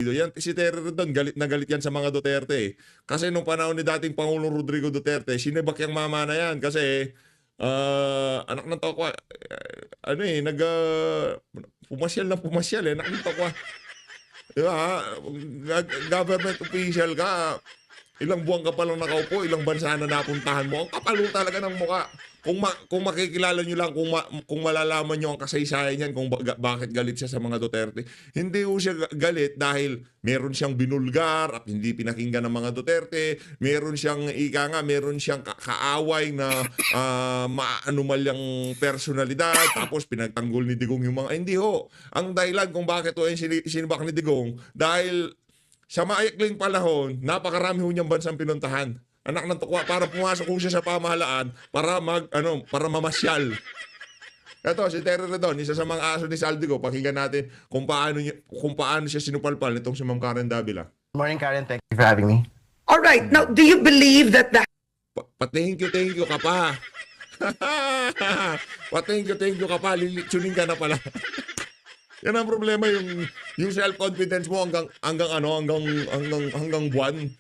Yan, si Terry Redon, galit na galit yan sa mga Duterte. Kasi nung panahon ni dating Pangulong Rodrigo Duterte, sinibak yung mama na yan kasi anak ng tokwa, pumasyal anak ng tokwa. Diba? Government official ka, ilang buwan ka palang nakaupo, ilang bansa na napuntahan mo, ang kapalo talaga ng muka. Kung makikilala nyo lang, kung malalaman nyo ang kasaysayan niyan, kung bakit galit siya sa mga Duterte. Hindi po siya galit dahil meron siyang binulgar at hindi pinakinggan ng mga Duterte. Meron siyang, meron siyang kaaway na maanumalyang personalidad. Tapos pinagtanggol ni Digong yung mga, hindi ho. Ang dahilan kung bakit yung sinibak ni Digong, dahil sa maikling panahon, napakarami ho niyang bansang pinuntahan. Anak ng tukwa, para pumasok ko siya sa pamahalaan para para mamasyal. Ito si Terry Redon, isa sa mga aso ni Saldico. Pakinggan natin kung paano siya sinupalpal nitong si Ma'am Karen Davila. Morning, Karen. Thank you for having me. All right. Now, do you believe that the Thank you ka pa. Thank you ka pa. Lilitsunin ka na pala. Yan ang problema, yung self-confidence mo hanggang buwan.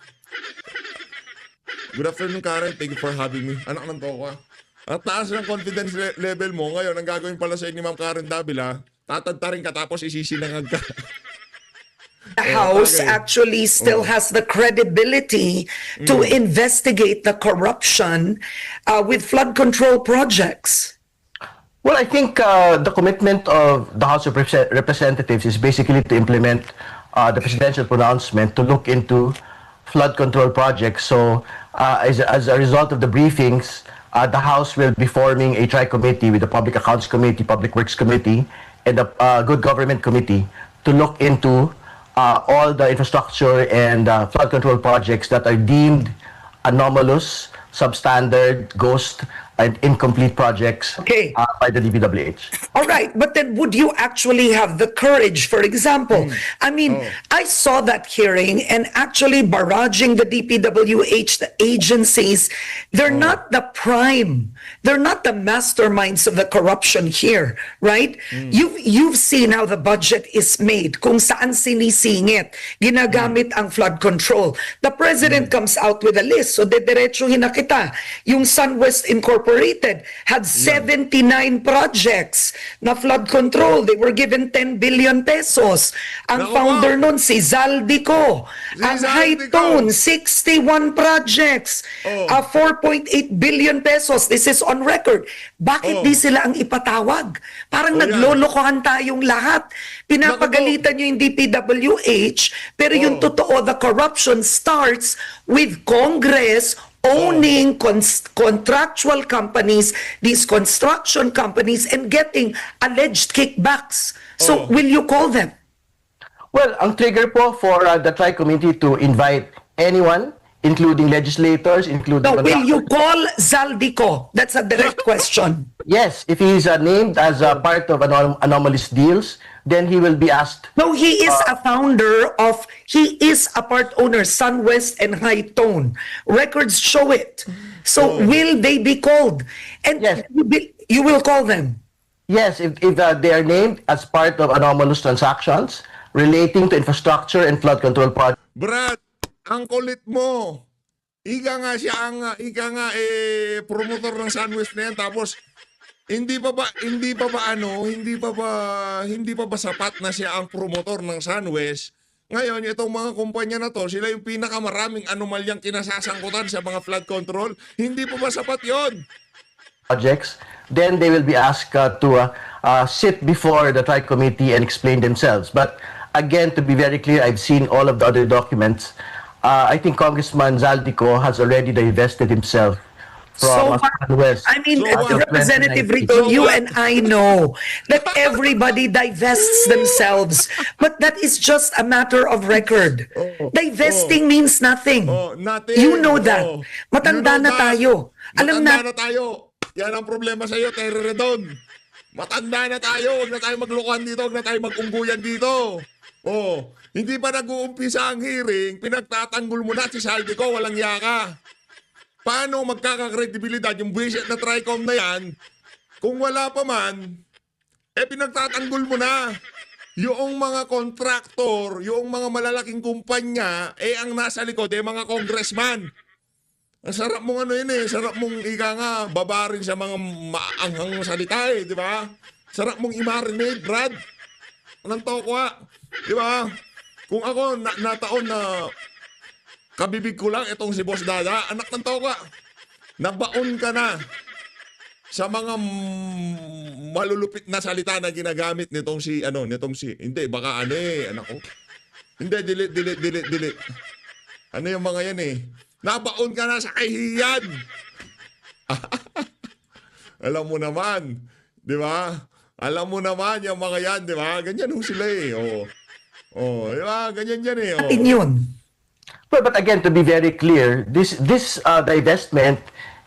Good afternoon, Karen. Thank you for having me. Anak ng tokwa. Ang taas ng confidence level mo ngayon, ang gagawin pala sa ni Ma'am Karen Davila, tatadta rin ka tapos isisinangag ka. House actually still has the credibility to investigate the corruption with flood control projects? Well, I think the commitment of the House of Representatives is basically to implement the presidential pronouncement to look into flood control projects. So, as a result of the briefings, the House will be forming a tri-committee with the Public Accounts Committee, Public Works Committee, and the Good Government Committee to look into all the infrastructure and flood control projects that are deemed anomalous, substandard, ghost, and incomplete projects by the DPWH. All right, but then would you actually have the courage, for example? I mean, I saw that hearing and actually barraging the DPWH, the agencies, they're not the prime, they're not the masterminds of the corruption here, right? You've seen how the budget is made, kung saan sinisingit, ginagamit ang flood control. The president comes out with a list, so dediretsuhin na kita. Yung SunWest Incorporated had 79 projects na flood control. They were given 10 billion pesos. Ang founder nun, si Zaldico. Ang RIDON, 61 projects. 4.8 billion pesos. This is on record. Bakit di sila ang ipatawag? Parang naglolokohan tayong lahat. Pinapagalitan nyo yung DPWH, pero yung totoo, the corruption starts with Congress owning contractual companies, these construction companies, and getting alleged kickbacks. So, will you call them? Well, ang trigger po for the tri-committee to invite anyone, including legislators, including... No, will you call Zaldico? That's a direct question. Yes, if he is named as a part of anomalous deals, then he will be asked. No, he is a founder of, he is a part owner, SunWest and RIDON. Records show it. So will they be called? And Yes. you will call them? Yes, if they are named as part of anomalous transactions relating to infrastructure and flood control projects. Brad, ang kulit mo. Ika nga promotor ng SunWest na yan, tapos hindi pa ba sapat na siya ang promotor ng SunWest. Ngayon, itong mga kumpanya na to, sila yung pinakamaraming anomalyang kinasasangkutan sa mga flood control. Hindi pa ba sapat yon? Projects, then they will be asked to sit before the tri-committee and explain themselves. But again, to be very clear, I've seen all of the other documents. I think Congressman Zaldico has already divested himself from West. I mean, Representative Rito, you and I know that everybody divests themselves, but that is just a matter of record. Divesting means nothing. Nothing. You know that. Matanda na tayo. Alam na. Matanda na tayo. Yan ang problema sa iyo, Terry Redon. Matanda na tayo. Huwag na tayo maglukuhan dito. Huwag na tayo mag-ungguyan dito. Hindi pa nag-uumpisa ang hearing, pinagtatanggol mo na si Saldico, walang yaka. Paano magkakakredibilidad yung buwisit na TRICOM na yan kung wala pa man, pinagtatanggol mo na. yung mga kontraktor, yung mga malalaking kumpanya, ang nasa likod, mga congressman. Ang sarap mong ano yun sarap mong ika nga, babarin sa mga maanghang salita di ba? Sarap mong i-marinate, Brad. Anong tokwa, di ba? Kung ako, nataon na kabibig ko lang itong si Boss Dada, anak ng tokwa, nabaon ka na sa mga malulupit na salita na ginagamit nitong si hindi baka anak ko. Hindi delete. Ano yung mga yan nabaon ka na sa kahihiyan. Alam mo naman, 'di ba? Alam mo naman yung mga yan, 'di ba? Ganyan ho sila Oh, 'di ba? Ganyan yan Atin yun. Well, but again, to be very clear, this divestment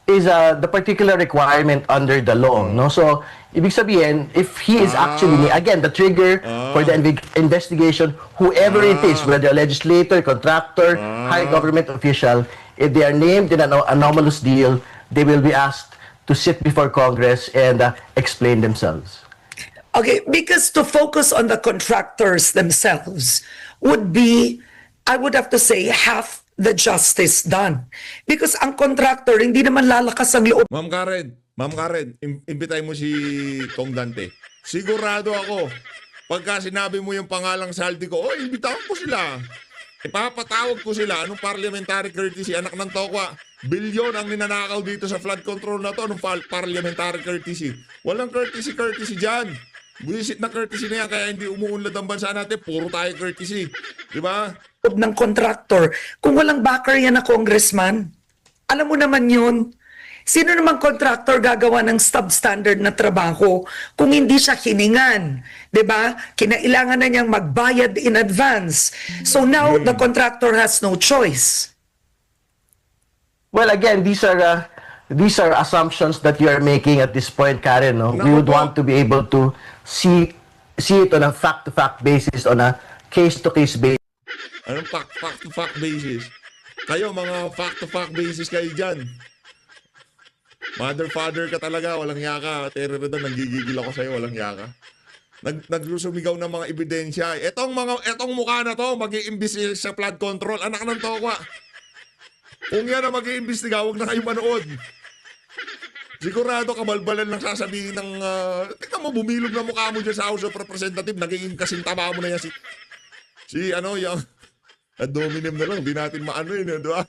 is the particular requirement under the law, no? So, ibig sabihin, if he is actually, again, the trigger for the investigation, whoever it is, whether a legislator, contractor, high government official, if they are named in an anomalous deal, they will be asked to sit before Congress and explain themselves. Okay, because to focus on the contractors themselves would be, I would have to say, half the justice done. Because ang contractor, hindi naman lalakas ang loob. Ma'am Karen, imbitay mo si Kong Dante. Sigurado ako, pagka sinabi mo yung pangalang saldi ko, imbitahan ko sila. Ipapatawag ko sila. Anong parliamentary courtesy? Anak ng tokwa. Bilyon ang ninanakaw dito sa flood control na to. Anong parliamentary courtesy? Walang courtesy dyan. Buisit na courtesy na yan, kaya hindi umuunlad ang bansa natin. Puro tayo courtesy. Di ba? Ng contractor. Kung walang backer yan na congressman, alam mo naman yun. Sino namang contractor gagawa ng substandard na trabaho kung hindi siya hiningan? 'Di ba? Kinailangan na niyang magbayad in advance. So now the contractor has no choice. Well, again, these are assumptions that you are making at this point, Karen. No? We would want to be able to see it on a fact-to-fact basis, on a case-to-case basis. Anong fact-to-fact basis? Kayo, mga fact-to-fact basis kayo dyan. Mother, father ka talaga, walang yaka. Terroridon, nanggigigil ako sa'yo, walang yaka. Nagsusumigaw ng mga ebidensya. Etong mukha na to, mag-iimbestiga sa flood control. Anak ng tokwa. Kung yan na mag-iimbestiga, huwag na kayo manood. Sigurado kabalbalan lang sasabihin ng... tingnan mo, bumilog na mukha mo dyan sa House of Representative. Naging kasintama mo na yan yung... Ad hominem na lang, di natin maano yun, di ba?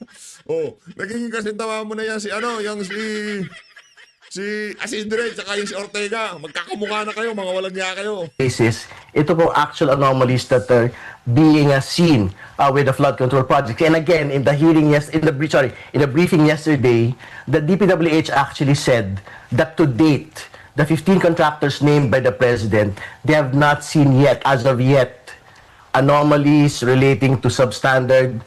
Naging kasintama mo na yan si Asindre, tsaka yung si Ortega. Magkakamukha na kayo, mga walang niya kayo. Ito po actual anomalies that are being seen with the flood control project. And again, in the hearing in the briefing yesterday, the DPWH actually said that to date, the 15 contractors named by the President, they have not seen yet, as of yet, anomalies relating to substandard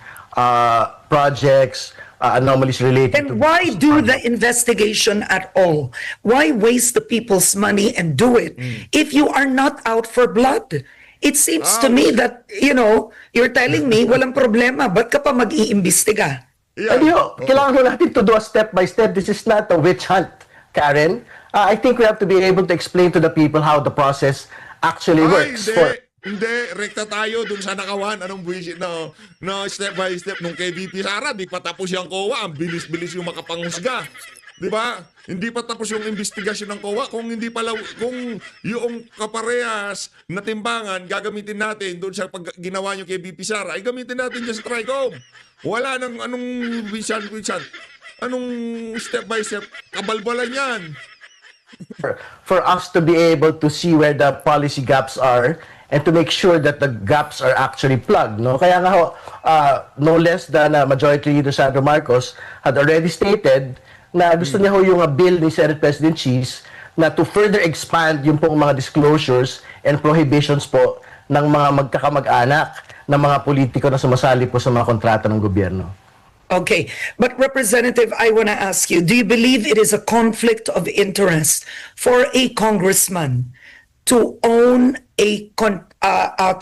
projects, anomalies related to... And why do the investigation at all? Why waste the people's money and do it if you are not out for blood? It seems to me that, you're telling me walang problema, ba't ka pa mag-iimbestiga? Yeah. Kailangan natin to do a step by step. This is not a witch hunt, Karen. I think we have to be able to explain to the people how the process actually works. Hindi, rekta tayo dun sa nakawan. Anong buwisit na step by step nung kay VP Sara, di pa tapos yung COA, ang bilis-bilis yung makapanghusga. Di ba? Hindi pa tapos yung investigasyon ng COA. Kung yung kaparehas na timbangan gagamitin natin doon sa ginawa nyo kay VP Sara, ay gamitin natin dyan sa TRICOM. Wala nang anong vision. Anong step by step. Kabalbalan yan. For us to be able to see where the policy gaps are and to make sure that the gaps are actually plugged, no? Kaya nga no less than Majority Leader Sandro Marcos had already stated na gusto niya yung bill ni Senate President Cheese na to further expand yung pong mga disclosures and prohibitions po ng mga magkakamag-anak ng mga politiko na sumasali po sa mga kontrata ng gobyerno. Okay, but Representative, I want to ask you, do you believe it is a conflict of interest for a congressman to own a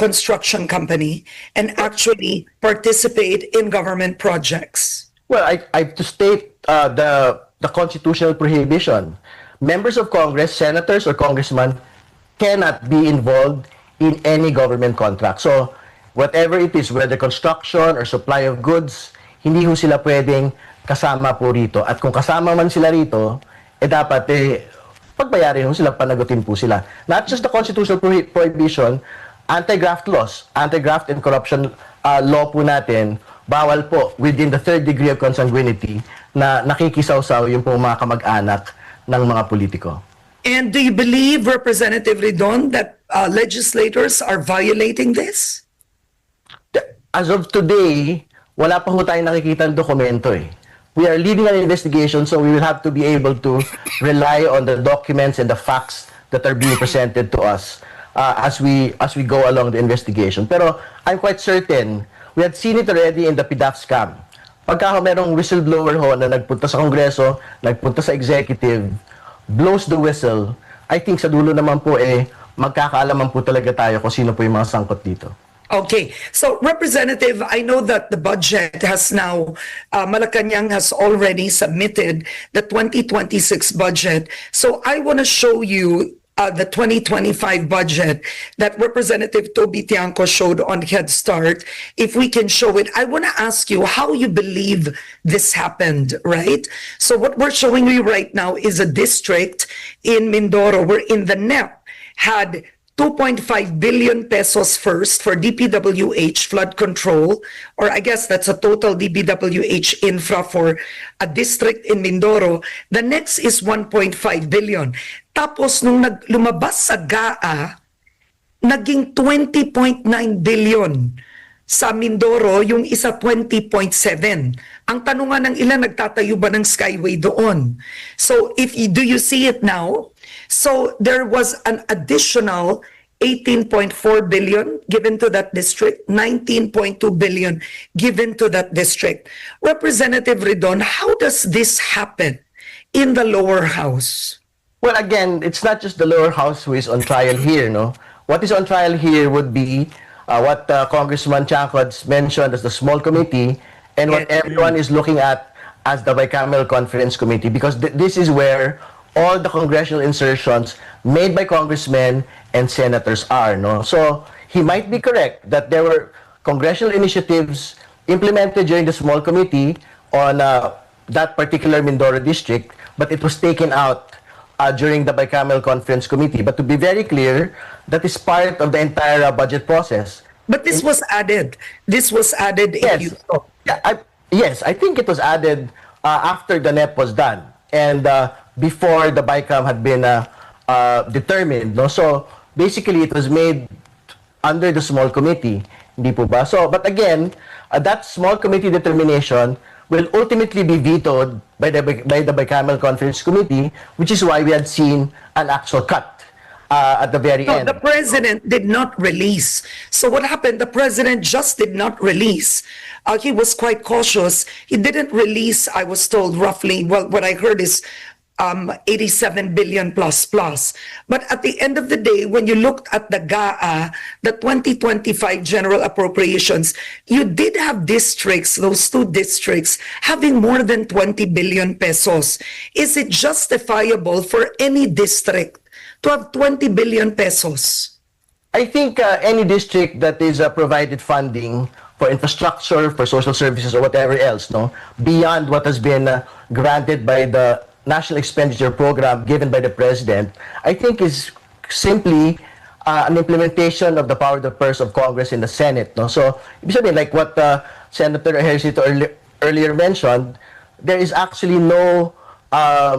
construction company and actually participate in government projects? Well, I to state the constitutional prohibition. Members of Congress, senators or congressmen cannot be involved in any government contract. So, whatever it is, whether construction or supply of goods, hindi ho sila pwedeng kasama po rito. At kung kasama man sila rito, dapat pagbayarin ho sila, panagutin po sila. Not just the constitutional prohibition, anti-graft laws, anti-graft and corruption law po natin, bawal po within the third degree of consanguinity na nakikisawsaw yung po mga kamag-anak ng mga politiko. And do you believe, Representative Ridon, that legislators are violating this? As of today, wala pa ho tayong nakikita ng dokumento eh. We are leading an investigation, so we will have to be able to rely on the documents and the facts that are being presented to us as we go along the investigation. Pero I'm quite certain, we had seen it already in the PDAF scam. Pagka merong whistleblower ho na nagpunta sa Kongreso, nagpunta sa executive, blows the whistle, I think sa dulo naman po magkakaalaman po talaga tayo kung sino po yung mga sangkot dito. Okay, so Representative, I know that the budget has now, Malacanang has already submitted the 2026 budget. So I want to show you the 2025 budget that Representative Toby Tiangco showed on Head Start. If we can show it, I want to ask you how you believe this happened, right? So what we're showing you right now is a district in Mindoro wherein the NEP had 2.5 billion pesos first for DPWH flood control, or I guess that's a total DPWH infra for a district in Mindoro. The next is 1.5 billion. Tapos nung lumabas sa GAA, naging 20.9 billion sa Mindoro, yung isa 20.7. Ang tanungan ng ilan, nagtatayo ba ng skyway doon? So do you see it now? So there was an additional 18.4 billion given to that district, 19.2 billion given to that district. Representative Ridon, how does this happen in the lower house? Well, again, it's not just the lower house who is on trial here, no? What is on trial here would be what Congressman Tiangco mentioned as the small committee and what everyone is looking at as the bicameral conference committee, because this is where all the congressional insertions made by congressmen and senators are, no? So he might be correct that there were congressional initiatives implemented during the small committee on that particular Mindoro district, but it was taken out during the bicameral conference committee. But to be very clear, that is part of the entire budget process. But this was added. This was added. Yes, yes, I think it was added after the NEP was done and before the BICAM had been determined, no? So basically it was made under the small committee, hindi po ba? So, but again, that small committee determination will ultimately be vetoed by the bicameral conference committee, which is why we had seen an actual cut at the very end. The president did not release. So what happened? The president just did not release. He was quite cautious. He didn't release, I was told roughly, well, what I heard is 87 billion plus. But at the end of the day, when you looked at the GAA, the 2025 general appropriations, you did have districts, those two districts, having more than 20 billion pesos. Is it justifiable for any district to have 20 billion pesos? I think any district that is provided funding for infrastructure, for social services, or whatever else, no, beyond what has been granted by the National Expenditure Program given by the President, I think is simply an implementation of the power of the purse of Congress in the Senate. No? So, ibig sabihin, like what Senator Ejercito earlier mentioned, there is actually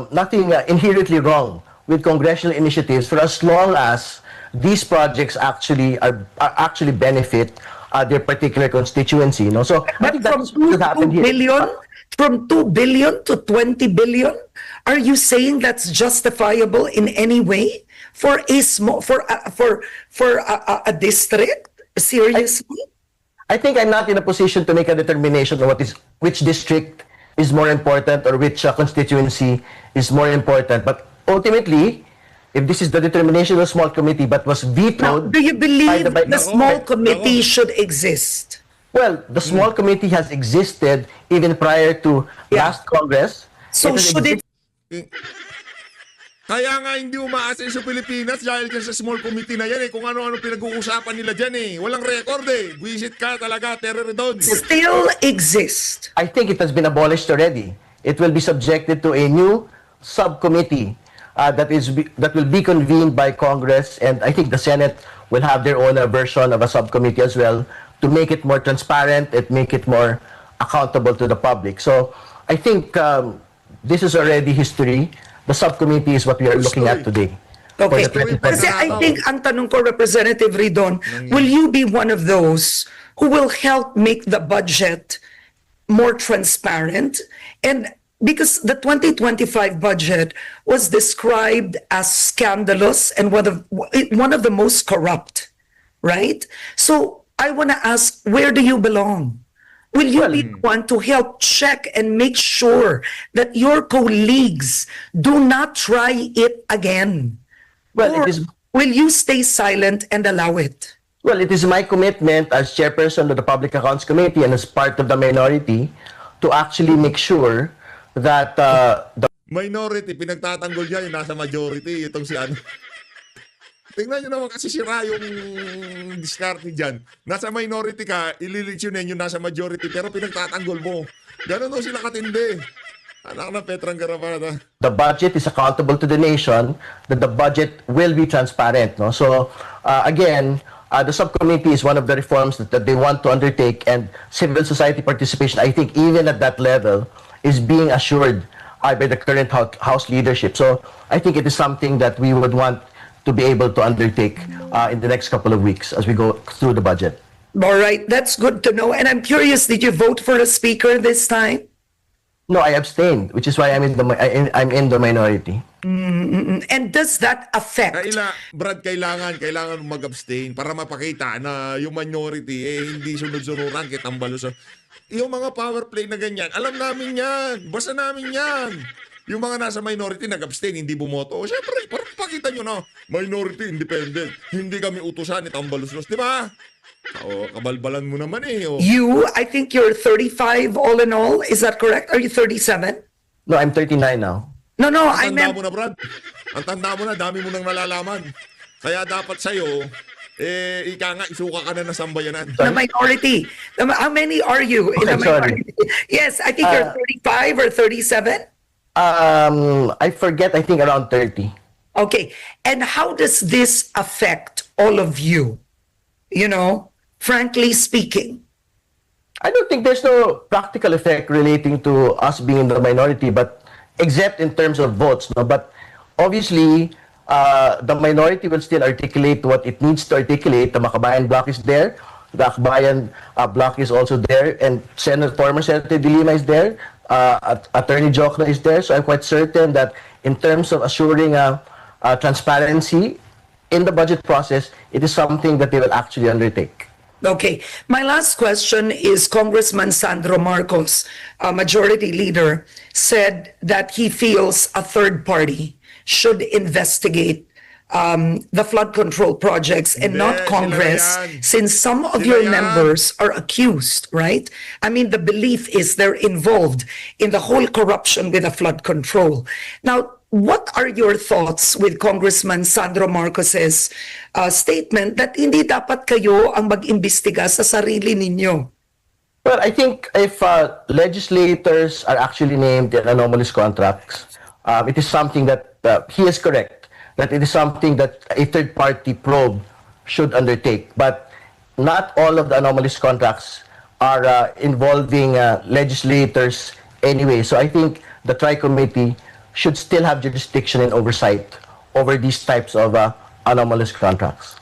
nothing inherently wrong with congressional initiatives for as long as these projects actually benefit their particular constituency. No? So, I think that's what happened here. From 2 billion to 20 billion, are you saying that's justifiable in any way for a small a district? Seriously? I think I'm not in a position to make a determination on which district is more important or which constituency is more important. But ultimately, if this is the determination of the small committee but was vetoed, now, do you believe the small committee should exist? Well, the small committee has existed even prior to last Congress. So should it? Kaya nga hindi umaasin sa Pilipinas dahil dyan sa small committee na yan eh. Kung ano-ano pinag-uusapan nila dyan eh. Walang record eh. Visit ka talaga, RIDON. Still exist. I think it has been abolished already. It will be subjected to a new subcommittee that will be convened by Congress, and I think the Senate will have their own version of a subcommittee as well to make it more transparent and make it more accountable to the public. So I think this is already history. The subcommittee is what we are looking at today. for Okay. the 2020. Kasi I think ang tanong ko, Representative Ridon, will you be one of those who will help make the budget more transparent? And because the 2025 budget was described as scandalous and one of the most corrupt, right? So I want to ask, where do you belong? Will you be the one to help check and make sure that your colleagues do not try it again? Well, Or it is will you stay silent and allow it? Well, it is my commitment as chairperson of the Public Accounts Committee and as part of the minority to actually make sure that the Minority, pinagtatanggol niya yung nasa majority. Itong si ano. Tingnan nyo naman kasi sira yung diskarte dyan. Nasa minority ka, ililitsyonin yung nasa majority, pero pinagtatanggol mo. Ganon daw sila katindi. Anak na Petrang Garapata. the budget is accountable to the nation, that the budget will be transparent. No? So, again, the subcommittee is one of the reforms that they want to undertake, and civil society participation, I think, even at that level, is being assured by the current House leadership. So, I think it is something that we would want to be able to undertake in the next couple of weeks as we go through the budget. All right, that's good to know. And I'm curious, did you vote for a speaker this time? No, I abstained, which is why I'm in the minority. And does that affect? Brad, kailangan mag-abstain para mapakita na yung minority hindi sunod-sunuran kay Tambalos. Yung mga power play na ganyan, alam namin yan. Basta namin yan. Yung mga nasa minority nag-abstain, hindi bumoto. Siyempre, parang pakita nyo na, minority, independent. Hindi kami utusan ni Tambalos. Di ba? Oo, kabalbalan mo naman eh. Oh. I think you're 35 all in all. Is that correct? Are you 37? No, I'm 39 now. No, I Ang tanda meant, mo na, Brad. Ang tanda mo na, dami mo nang nalalaman. Kaya dapat sa'yo, ika nga, isuka ka na ng sambayanan. the minority. How many are you in the Okay, sorry. minority? Yes, I think you're 35 or 37. I forget, I think around 30. Okay. And how does this affect all of you? You know, frankly speaking. I don't think there's no practical effect relating to us being in the minority, but except in terms of votes. No? But obviously, the minority will still articulate what it needs to articulate. The Makabayan bloc is there. The Akbayan bloc is also there. And former Senator De Lima is there. Attorney Jokno is there. So I'm quite certain that in terms of assuring transparency in the budget process, it is something that they will actually undertake. Okay. My last question is Congressman Sandro Marcos, Majority Leader, said that he feels a third party should investigate the flood control projects and Hindi, not Congress, sila yan. since some of Sila your yan. members are accused, right? I mean, the belief is they're involved in the whole corruption with the flood control. Now, what are your thoughts with Congressman Sandro Marcos's statement that hindi dapat kayo ang mag-imbestiga sa sarili ninyo? Well, I think if legislators are actually named in anomalous contracts, it is something that he is correct, that it is something that a third-party probe should undertake. But not all of the anomalous contracts are involving legislators anyway. So I think the Tri-Committee should still have jurisdiction and oversight over these types of anomalous contracts.